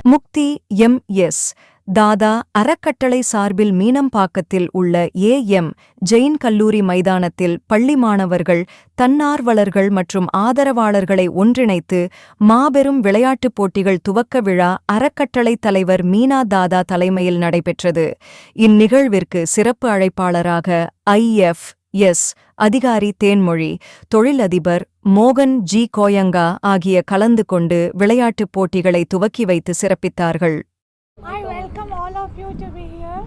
முக்தி MS. தாதா அறக்கட்டளை சார்பில் மீனம்பாக்கத்தில் உள்ள ஏ.எம். ஜெயின் கல்லூரி மைதானத்தில் பள்ளி மாணவர்கள், தன்னார்வலர்கள் மற்றும் ஆதரவாளர்களை ஒன்றிணைத்து மாபெரும் விளையாட்டுப் போட்டிகள் துவக்க விழா அறக்கட்டளை தலைவர் மீனா தாதா தலைமையில் நடைபெற்றது. இந்நிகழ்விற்கு சிறப்பு அழைப்பாளராக ஐ.எஃப்.எஸ். அதிகாரி தேன்மொழி, தொழிலதிபர் மோகன் ஜி. கோயங்கா ஆகிய கலந்து கொண்டு விளையாட்டுப் போட்டிகளை துவக்கி வைத்து சிறப்பித்தார்கள். I welcome all of you to be here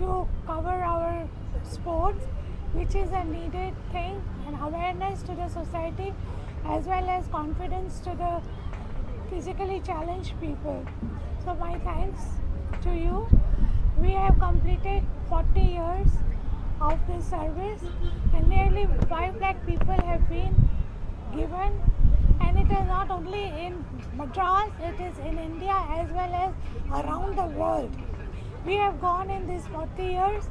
to cover our sports, which is a needed thing, and awareness to the society as well as confidence to the physically challenged people. So my thanks to you. We have completed 40 years of this service and nearly 5 lakh people have been given, and it is not only in Madras, it is in India as well as around the world. We have gone in these 40 years,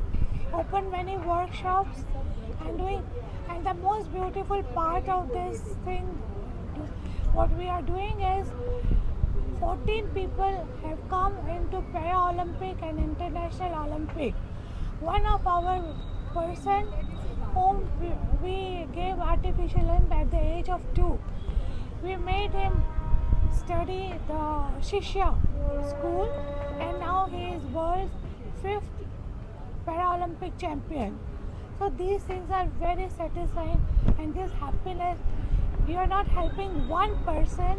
opened many workshops and the most beautiful part of this thing, what we are doing is 14 people have come into Para-Olympic and International Olympic. One of our person whom we gave artificial limb at the age of 2. We made him study the Shishya school, and now he is world's 5th Paralympic champion. So these things are very satisfying, and this happiness, you are not helping one person,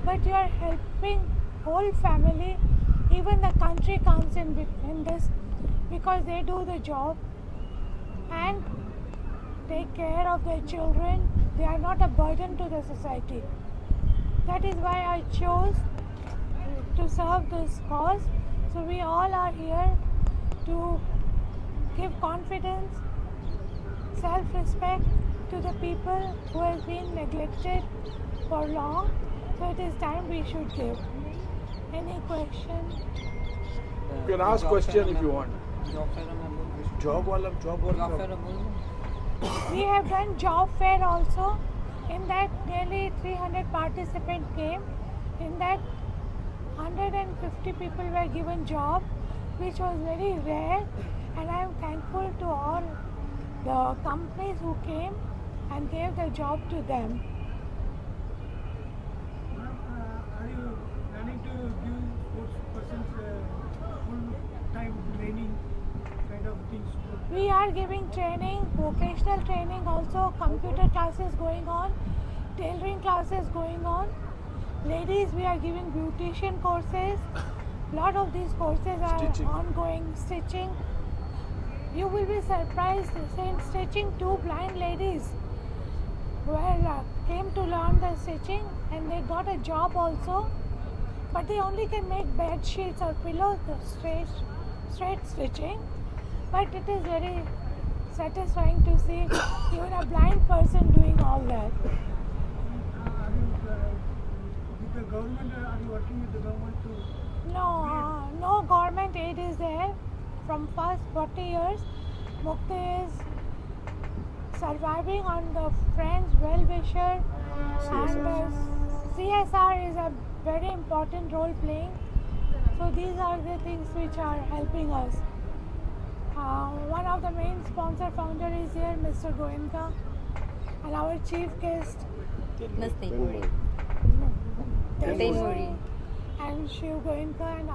but you are helping whole family. Even the country comes in this because they do the job and take care of their children. They are not a burden to the society. That is why I chose to serve this cause. So we all are here to give confidence, self-respect to the people who have been neglected for long. So it is time we should give. Any question? You can ask question if you want. Job fair. We have done job fair also. In that nearly 300 participants came. In that 150 people were given job, which was very rare, and I am thankful to all the companies who came and gave the job to them. Are you planning to give sports persons full-time training kind of things? We are giving training, vocational training also, computer classes going on, tailoring classes going on. Ladies, we are giving beautician courses. Lot of these courses are ongoing. Stitching. You will be surprised, stitching 2 blind ladies came to learn the stitching, and they got a job also, but they only can make bed sheets or pillows, straight stitching. But it is very satisfying to see even a blind person doing all that. Are you with the government? Are you working with the government to? No government aid is there. From past 40 years, Mukti is surviving on the friends, well-wisher, and CSR is a very important role playing. So these are the things which are helping us. One of the main sponsor founder is here, Mr. Goenka, and our chief guest, Ms. Tenmuri. and Shiv Goenka, and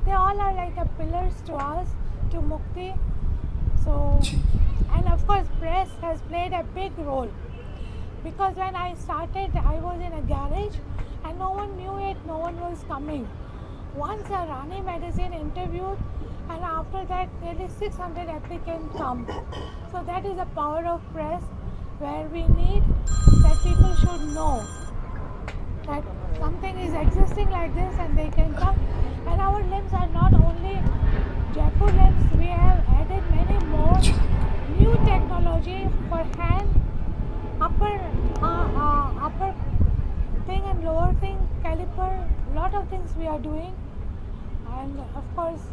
they all are like a pillars to us, to Mukti. So, and of course press has played a big role, because when I started I was in a garage and no one knew it, no one was coming. Once a Rani magazine interviewed, and after that nearly 600 applicants come. So that is the power of press, where we need that people should know that something is existing like this and they can come. And our limbs are not only Jaipur limbs, we have added many more new technology for hand, upper thing and lower thing, caliper, lot of things we are doing. And of course,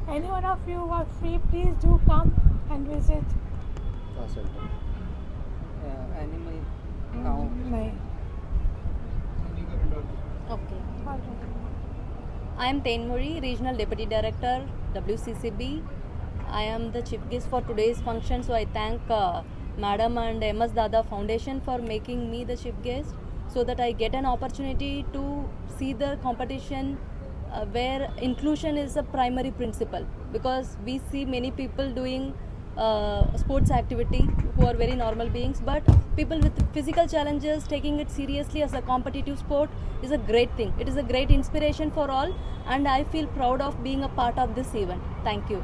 any one of you who are free, please do come and visit. Animal cow. Nahin. Okay. All right. I am Tenmuri, Regional Deputy Director, WCCB. I am the chief guest for today's function, so I thank Madam and MS Dada Foundation for making me the chief guest, so that I get an opportunity to see the competition where inclusion is a primary principle, because we see many people doing sports activity who are very normal beings, but people with physical challenges taking it seriously as a competitive sport is a great thing. It is a great inspiration for all, and I feel proud of being a part of this event. Thank you.